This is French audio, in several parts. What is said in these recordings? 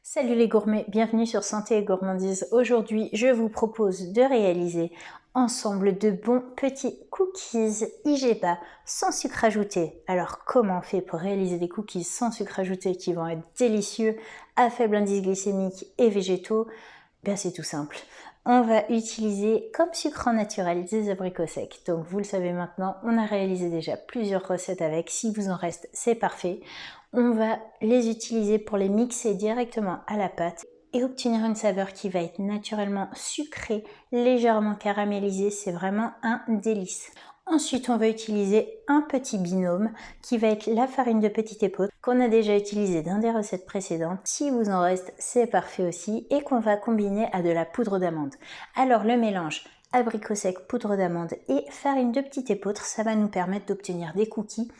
Salut les gourmets, bienvenue sur Santé et Gourmandise. Aujourd'hui, je vous propose de réaliser ensemble de bons petits cookies IGEBA sans sucre ajouté. Alors comment on fait pour réaliser des cookies sans sucre ajouté qui vont être délicieux, à faible indice glycémique et végétaux? Bien c'est tout simple. On va utiliser comme sucre naturel des abricots secs. Donc vous le savez maintenant, on a réalisé déjà plusieurs recettes avec. Si vous en reste, c'est parfait. On va les utiliser pour les mixer directement à la pâte et obtenir une saveur qui va être naturellement sucrée, légèrement caramélisée. C'est vraiment un délice. Ensuite, on va utiliser un petit binôme qui va être la farine de petit épeautre qu'on a déjà utilisé dans des recettes précédentes. Si vous en reste, c'est parfait aussi et qu'on va combiner à de la poudre d'amande. Alors le mélange abricot sec, poudre d'amande et farine de petit épeautre, ça va nous permettre d'obtenir des cookies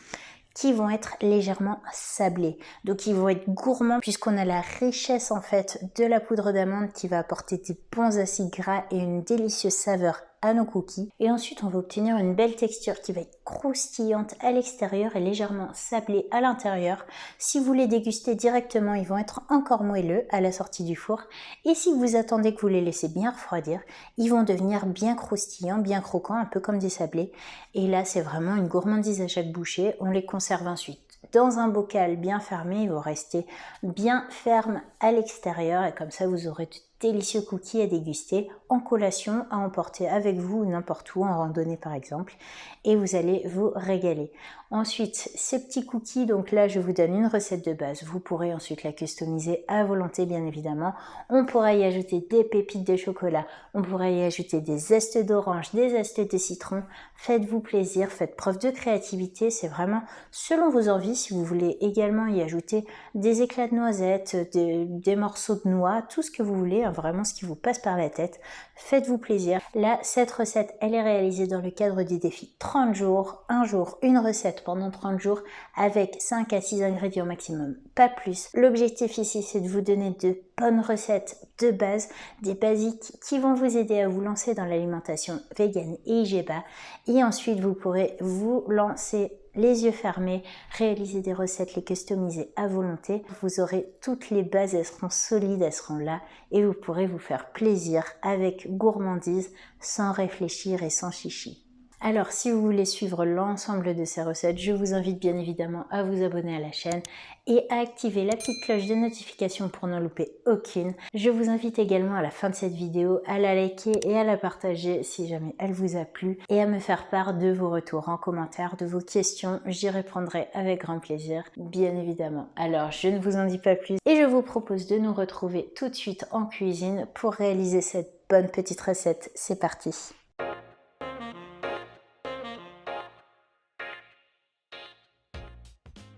qui vont être légèrement sablés. Donc ils vont être gourmands puisqu'on a la richesse en fait de la poudre d'amande qui va apporter des bons acides gras et une délicieuse saveur à nos cookies. Et ensuite on va obtenir une belle texture qui va être croustillante à l'extérieur et légèrement sablée à l'intérieur. Si vous les dégustez directement, ils vont être encore moelleux à la sortie du four. Et si vous attendez que vous les laissez bien refroidir, ils vont devenir bien croustillants, bien croquants, un peu comme des sablés. Et là c'est vraiment une gourmandise à chaque bouchée. On les conserve ensuite dans un bocal bien fermé, ils vont rester bien fermes à l'extérieur et comme ça vous aurez de délicieux cookies à déguster en collation, à emporter avec vous n'importe où, en randonnée par exemple, et vous allez vous régaler. Ensuite, ces petits cookies, donc là je vous donne une recette de base, vous pourrez ensuite la customiser à volonté bien évidemment. On pourra y ajouter des pépites de chocolat, on pourra y ajouter des zestes d'orange, des zestes de citron, faites-vous plaisir, faites preuve de créativité, c'est vraiment selon vos envies. Si vous voulez également y ajouter des éclats de noisettes, des morceaux de noix, tout ce que vous voulez, vraiment ce qui vous passe par la tête, faites-vous plaisir. Là, cette recette, elle est réalisée dans le cadre du défi 30 jours, un jour, une recette pendant 30 jours avec 5 à 6 ingrédients maximum, pas plus. L'objectif ici, c'est de vous donner de bonnes recettes de base, des basiques qui vont vous aider à vous lancer dans l'alimentation végane et IGEBA. Et ensuite, vous pourrez vous lancer les yeux fermés, réaliser des recettes, les customiser à volonté. Vous aurez toutes les bases, elles seront solides, elles seront là et vous pourrez vous faire plaisir avec gourmandise, sans réfléchir et sans chichi. Alors si vous voulez suivre l'ensemble de ces recettes, je vous invite bien évidemment à vous abonner à la chaîne et à activer la petite cloche de notification pour n'en louper aucune. Je vous invite également à la fin de cette vidéo à la liker et à la partager si jamais elle vous a plu et à me faire part de vos retours en commentaire, de vos questions. J'y répondrai avec grand plaisir, bien évidemment. Alors je ne vous en dis pas plus et je vous propose de nous retrouver tout de suite en cuisine pour réaliser cette bonne petite recette. C'est parti!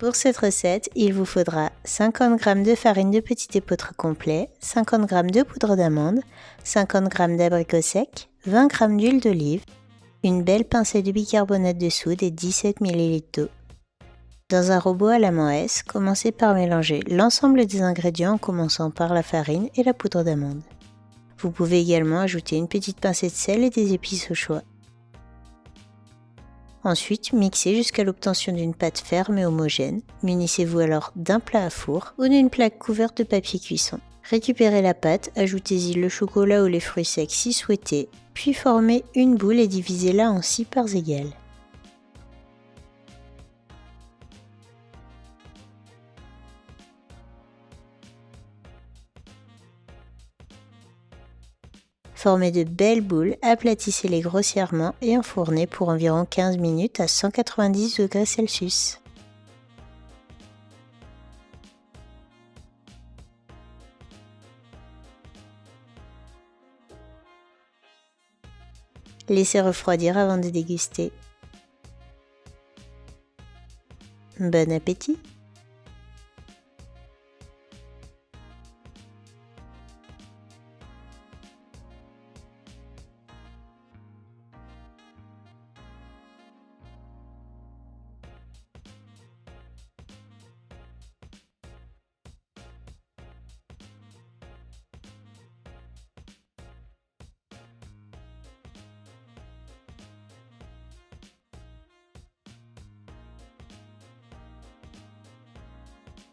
Pour cette recette, il vous faudra 50 g de farine de petit épeautre complet, 50 g de poudre d'amande, 50 g d'abricots secs, 20 g d'huile d'olive, une belle pincée de bicarbonate de soude et 17 ml d'eau. Dans un robot à la main S, commencez par mélanger l'ensemble des ingrédients en commençant par la farine et la poudre d'amande. Vous pouvez également ajouter une petite pincée de sel et des épices au choix. Ensuite, mixez jusqu'à l'obtention d'une pâte ferme et homogène. Munissez-vous alors d'un plat à four ou d'une plaque couverte de papier cuisson. Récupérez la pâte, ajoutez-y le chocolat ou les fruits secs si souhaité, puis formez une boule et divisez-la en 6 parts égales. Formez de belles boules, aplatissez-les grossièrement et enfournez pour environ 15 minutes à 190 degrés Celsius. Laissez refroidir avant de déguster. Bon appétit!